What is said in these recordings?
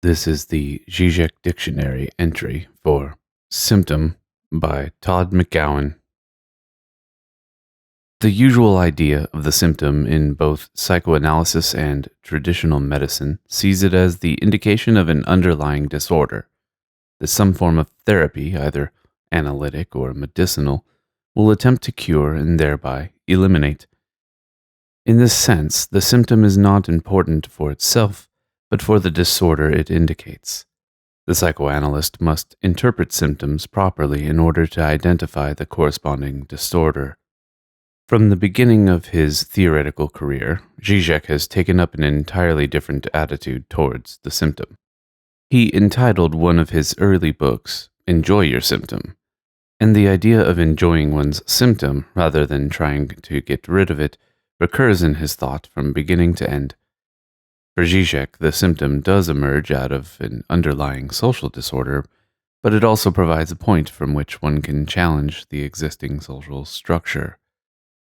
This is the Žižek Dictionary entry for Symptom by Todd McGowan. The usual idea of the symptom in both psychoanalysis and traditional medicine sees it as the indication of an underlying disorder, that some form of therapy, either analytic or medicinal, will attempt to cure and thereby eliminate. In this sense, the symptom is not important for itself, but for the disorder it indicates. The psychoanalyst must interpret symptoms properly in order to identify the corresponding disorder. From the beginning of his theoretical career, Žižek has taken up an entirely different attitude towards the symptom. He entitled one of his early books, "Enjoy Your Symptom," and the idea of enjoying one's symptom rather than trying to get rid of it recurs in his thought from beginning to end. For Žižek, the symptom does emerge out of an underlying social disorder, but it also provides a point from which one can challenge the existing social structure.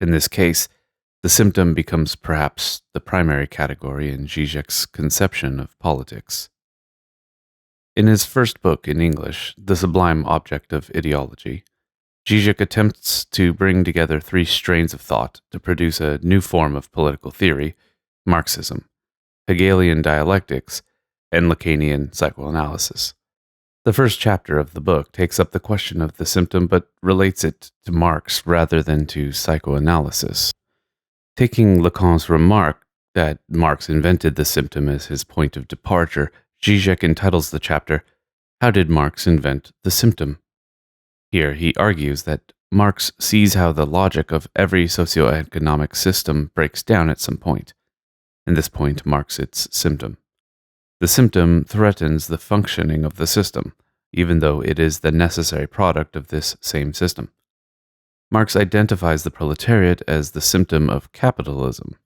In this case, the symptom becomes perhaps the primary category in Žižek's conception of politics. In his first book in English, The Sublime Object of Ideology, Žižek attempts to bring together three strains of thought to produce a new form of political theory: Marxism, Hegelian dialectics, and Lacanian psychoanalysis. The first chapter of the book takes up the question of the symptom but relates it to Marx rather than to psychoanalysis. Taking Lacan's remark that Marx invented the symptom as his point of departure, Žižek entitles the chapter, "How Did Marx Invent the Symptom?" Here he argues that Marx sees how the logic of every socioeconomic system breaks down at some point, and this point marks its symptom. The symptom threatens the functioning of the system, even though it is the necessary product of this same system. Marx identifies the proletariat as the symptom of capitalism.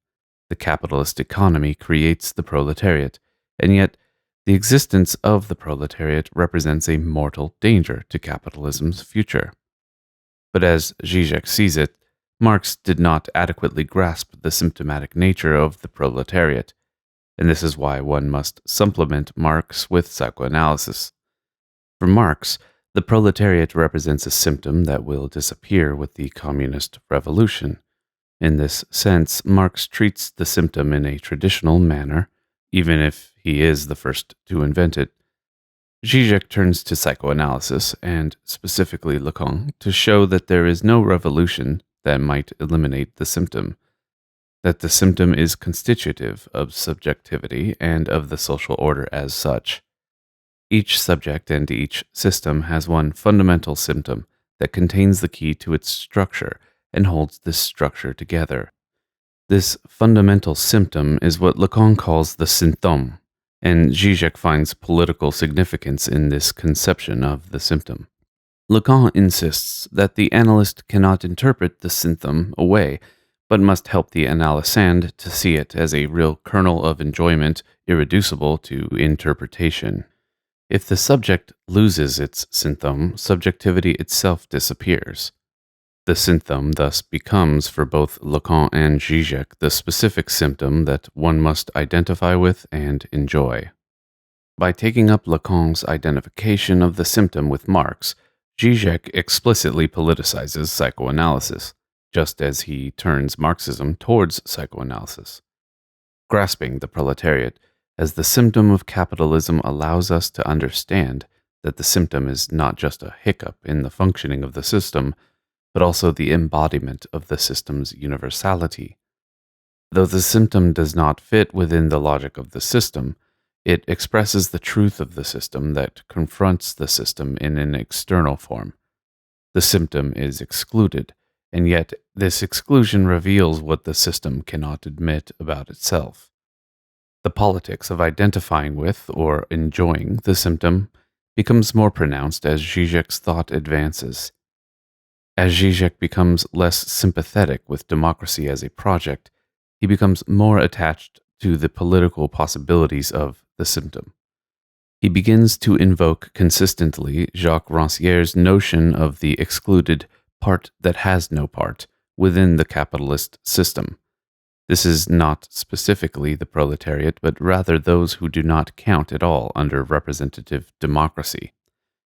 The capitalist economy creates the proletariat, and yet the existence of the proletariat represents a mortal danger to capitalism's future. But as Žižek sees it, Marx did not adequately grasp the symptomatic nature of the proletariat, and this is why one must supplement Marx with psychoanalysis. For Marx, the proletariat represents a symptom that will disappear with the communist revolution. In this sense, Marx treats the symptom in a traditional manner, even if he is the first to invent it. Žižek turns to psychoanalysis, and specifically Lacan, to show that there is no revolution that might eliminate the symptom, that the symptom is constitutive of subjectivity and of the social order as such. Each subject and each system has one fundamental symptom that contains the key to its structure and holds this structure together. This fundamental symptom is what Lacan calls the symptom, and Žižek finds political significance in this conception of the symptom. Lacan insists that the analyst cannot interpret the symptom away, but must help the analysand to see it as a real kernel of enjoyment irreducible to interpretation. If the subject loses its symptom, subjectivity itself disappears. The symptom thus becomes, for both Lacan and Žižek, the specific symptom that one must identify with and enjoy. By taking up Lacan's identification of the symptom with Marx, Žižek explicitly politicizes psychoanalysis, just as he turns Marxism towards psychoanalysis. Grasping the proletariat as the symptom of capitalism allows us to understand that the symptom is not just a hiccup in the functioning of the system, but also the embodiment of the system's universality. Though the symptom does not fit within the logic of the system, it expresses the truth of the system that confronts the system in an external form. The symptom is excluded, and yet this exclusion reveals what the system cannot admit about itself. The politics of identifying with or enjoying the symptom becomes more pronounced as Žižek's thought advances. As Žižek becomes less sympathetic with democracy as a project, he becomes more attached to the political possibilities of the symptom. He begins to invoke consistently Jacques Rancière's notion of the excluded part that has no part within the capitalist system. This is not specifically the proletariat, but rather those who do not count at all under representative democracy.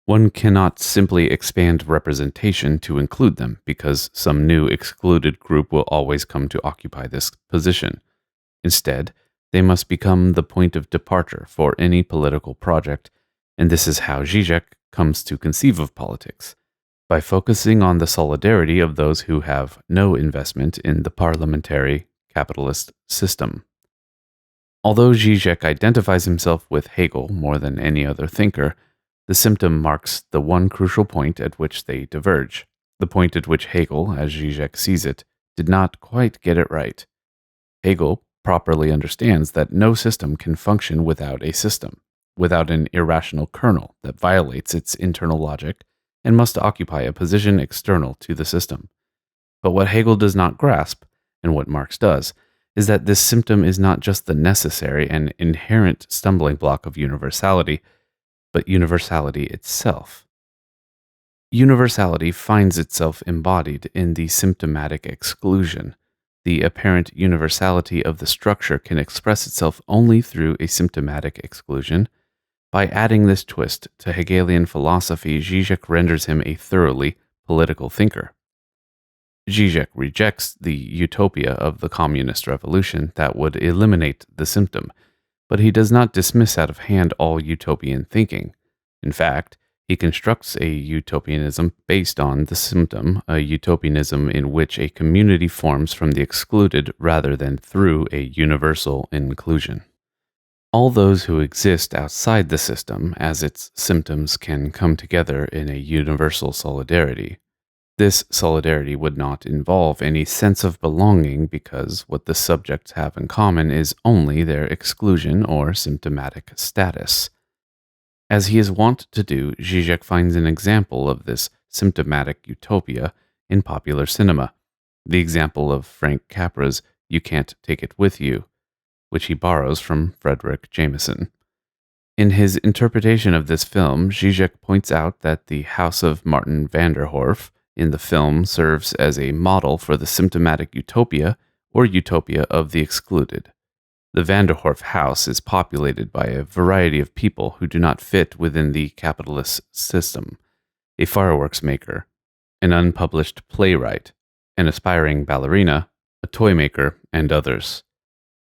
One cannot simply expand representation to include them, because some new excluded group will always come to occupy this position. Instead, they must become the point of departure for any political project, and this is how Žižek comes to conceive of politics, by focusing on the solidarity of those who have no investment in the parliamentary capitalist system. Although Žižek identifies himself with Hegel more than any other thinker, the symptom marks the one crucial point at which they diverge, the point at which Hegel, as Žižek sees it, did not quite get it right. Hegel properly understands that no system can function without a system, without an irrational kernel that violates its internal logic and must occupy a position external to the system. But what Hegel does not grasp, and what Marx does, is that this symptom is not just the necessary and inherent stumbling block of universality, but universality itself. Universality finds itself embodied in the symptomatic exclusion. The apparent universality of the structure can express itself only through a symptomatic exclusion. By adding this twist to Hegelian philosophy, Žižek renders him a thoroughly political thinker. Žižek rejects the utopia of the communist revolution that would eliminate the symptom, but he does not dismiss out of hand all utopian thinking. In fact, he constructs a utopianism based on the symptom, a utopianism in which a community forms from the excluded rather than through a universal inclusion. All those who exist outside the system as its symptoms can come together in a universal solidarity. This solidarity would not involve any sense of belonging because what the subjects have in common is only their exclusion or symptomatic status. As he is wont to do, Žižek finds an example of this symptomatic utopia in popular cinema, the example of Frank Capra's You Can't Take It With You, which he borrows from Frederick Jameson. In his interpretation of this film, Žižek points out that the house of Martin Vanderhorf in the film serves as a model for the symptomatic utopia or utopia of the excluded. The Vanderhorf house is populated by a variety of people who do not fit within the capitalist system: a fireworks maker, an unpublished playwright, an aspiring ballerina, a toy maker, and others.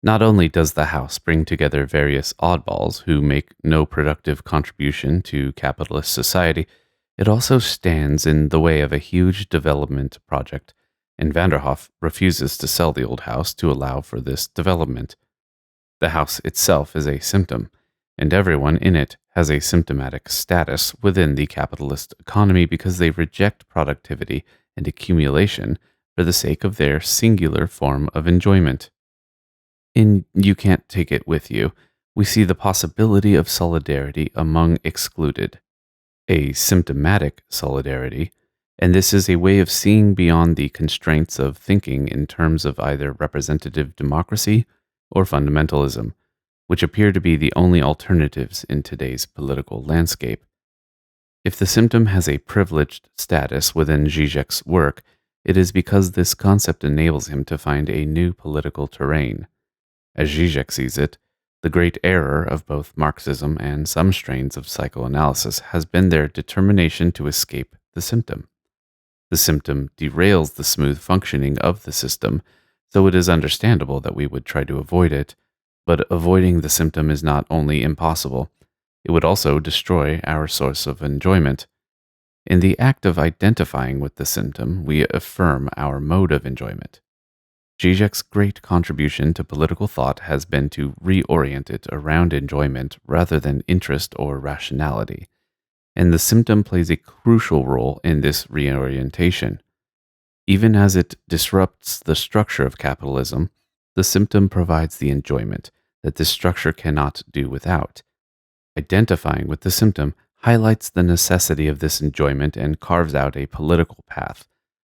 Not only does the house bring together various oddballs who make no productive contribution to capitalist society, it also stands in the way of a huge development project, and Vanderhoff refuses to sell the old house to allow for this development. The house itself is a symptom, and everyone in it has a symptomatic status within the capitalist economy because they reject productivity and accumulation for the sake of their singular form of enjoyment. In You Can't Take It With You, we see the possibility of solidarity among excluded, a symptomatic solidarity, and this is a way of seeing beyond the constraints of thinking in terms of either representative democracy or fundamentalism, which appear to be the only alternatives in today's political landscape. If the symptom has a privileged status within Žižek's work, it is because this concept enables him to find a new political terrain. As Žižek sees it, the great error of both Marxism and some strains of psychoanalysis has been their determination to escape the symptom. The symptom derails the smooth functioning of the system, so it is understandable that we would try to avoid it, but avoiding the symptom is not only impossible, it would also destroy our source of enjoyment. In the act of identifying with the symptom, we affirm our mode of enjoyment. Žižek's great contribution to political thought has been to reorient it around enjoyment rather than interest or rationality, and the symptom plays a crucial role in this reorientation. Even as it disrupts the structure of capitalism, the symptom provides the enjoyment that this structure cannot do without. Identifying with the symptom highlights the necessity of this enjoyment and carves out a political path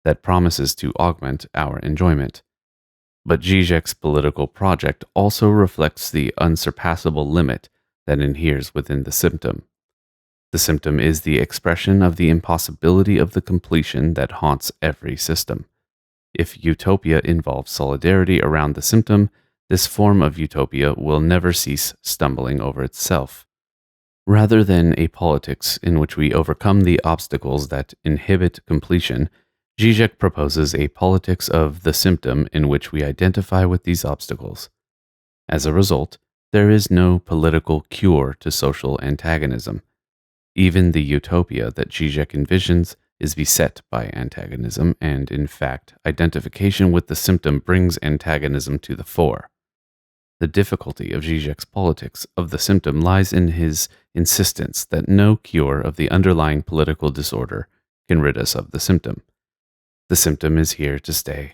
that promises to augment our enjoyment. But Žižek's political project also reflects the unsurpassable limit that inheres within the symptom. The symptom is the expression of the impossibility of the completion that haunts every system. If utopia involves solidarity around the symptom, this form of utopia will never cease stumbling over itself. Rather than a politics in which we overcome the obstacles that inhibit completion, Žižek proposes a politics of the symptom in which we identify with these obstacles. As a result, there is no political cure to social antagonism. Even the utopia that Žižek envisions is beset by antagonism, and in fact, identification with the symptom brings antagonism to the fore. The difficulty of Žižek's politics of the symptom lies in his insistence that no cure of the underlying political disorder can rid us of the symptom. The symptom is here to stay,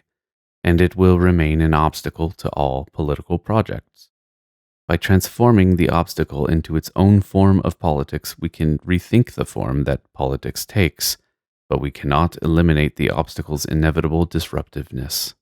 and it will remain an obstacle to all political projects. By transforming the obstacle into its own form of politics, we can rethink the form that politics takes, but we cannot eliminate the obstacle's inevitable disruptiveness.